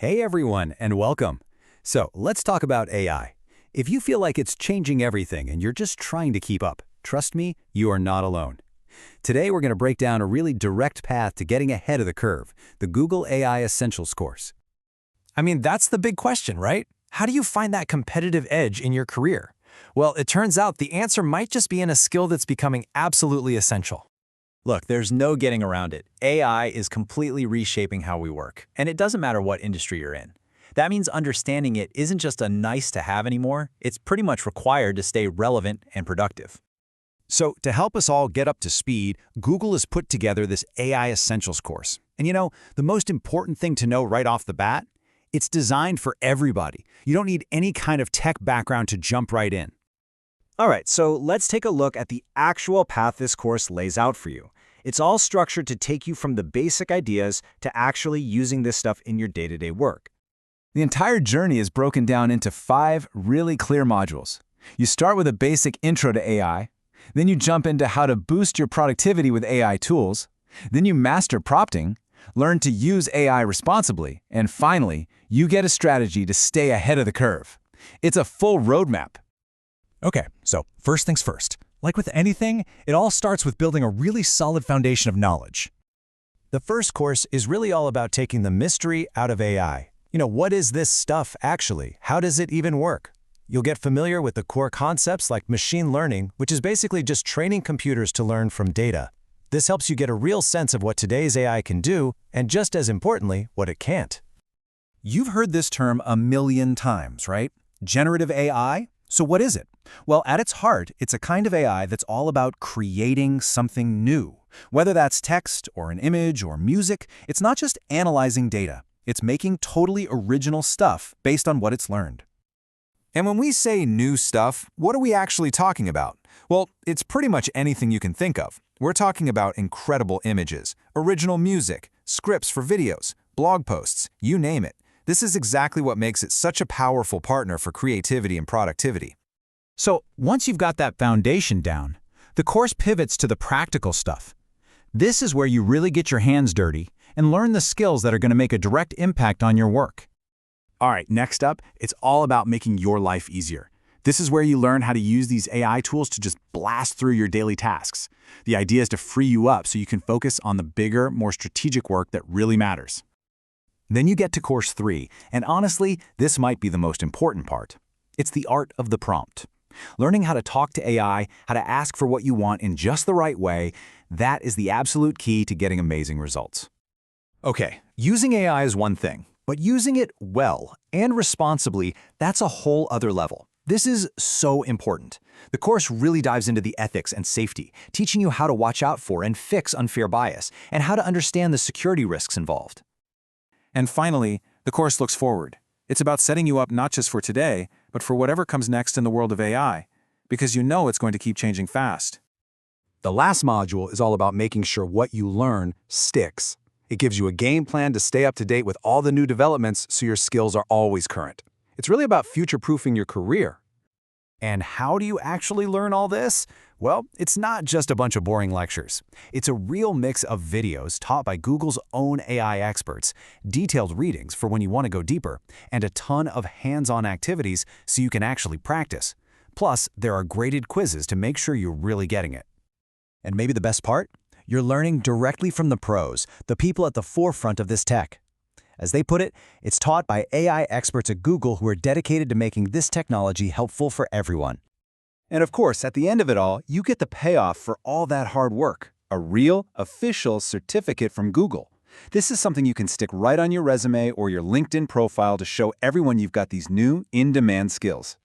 Hey everyone, and welcome. So let's talk about AI. If you feel like it's changing everything and you're just trying to keep up, trust me, you are not alone. Today we're going to break down a really direct path to getting ahead of the curve, the Google AI Essentials course. I mean, that's the big question, right? How do you find that competitive edge in your career? Well, it turns out the answer might just be in a skill that's becoming absolutely essential. Look, there's no getting around it. AI is completely reshaping how we work, and it doesn't matter what industry you're in. That means understanding it isn't just a nice to have anymore, it's pretty much required to stay relevant and productive. So to help us all get up to speed, Google has put together this AI Essentials course. And the most important thing to know right off the bat, it's designed for everybody. You don't need any kind of tech background to jump right in. All right, so let's take a look at the actual path this course lays out for you. It's all structured to take you from the basic ideas to actually using this stuff in your day-to-day work. The entire journey is broken down into 5 really clear modules. You start with a basic intro to AI, then you jump into how to boost your productivity with AI tools, then you master prompting, learn to use AI responsibly, and finally, you get a strategy to stay ahead of the curve. It's a full roadmap. Okay, so first things first. Like with anything, it all starts with building a really solid foundation of knowledge. The first course is really all about taking the mystery out of AI. What is this stuff actually? How does it even work? You'll get familiar with the core concepts like machine learning, which is basically just training computers to learn from data. This helps you get a real sense of what today's AI can do, and just as importantly, what it can't. You've heard this term a million times, right? Generative AI? So what is it? Well, at its heart, it's a kind of AI that's all about creating something new. Whether that's text or an image or music, it's not just analyzing data. It's making totally original stuff based on what it's learned. And when we say new stuff, what are we actually talking about? Well, it's pretty much anything you can think of. We're talking about incredible images, original music, scripts for videos, blog posts, you name it. This is exactly what makes it such a powerful partner for creativity and productivity. So once you've got that foundation down, the course pivots to the practical stuff. This is where you really get your hands dirty and learn the skills that are going to make a direct impact on your work. All right, next up, it's all about making your life easier. This is where you learn how to use these AI tools to just blast through your daily tasks. The idea is to free you up so you can focus on the bigger, more strategic work that really matters. Then you get to course 3, and honestly, this might be the most important part. It's the art of the prompt. Learning how to talk to AI, how to ask for what you want in just the right way, that is the absolute key to getting amazing results. Okay, using AI is one thing, but using it well and responsibly, that's a whole other level. This is so important. The course really dives into the ethics and safety, teaching you how to watch out for and fix unfair bias, and how to understand the security risks involved. And finally, the course looks forward. It's about setting you up not just for today, but for whatever comes next in the world of AI, because you know it's going to keep changing fast. The last module is all about making sure what you learn sticks. It gives you a game plan to stay up to date with all the new developments so your skills are always current. It's really about future-proofing your career. And how do you actually learn all this? Well, it's not just a bunch of boring lectures. It's a real mix of videos taught by Google's own AI experts, detailed readings for when you want to go deeper, and a ton of hands-on activities so you can actually practice. Plus, there are graded quizzes to make sure you're really getting it. And maybe the best part? You're learning directly from the pros, the people at the forefront of this tech. As they put it, it's taught by AI experts at Google who are dedicated to making this technology helpful for everyone. And of course, at the end of it all, you get the payoff for all that hard work, a real, official certificate from Google. This is something you can stick right on your resume or your LinkedIn profile to show everyone you've got these new, in-demand skills.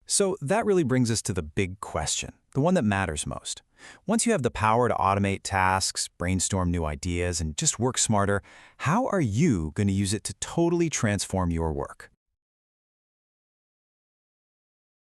So that really brings us to the big question, the one that matters most. Once you have the power to automate tasks, brainstorm new ideas, and just work smarter, how are you going to use it to totally transform your work?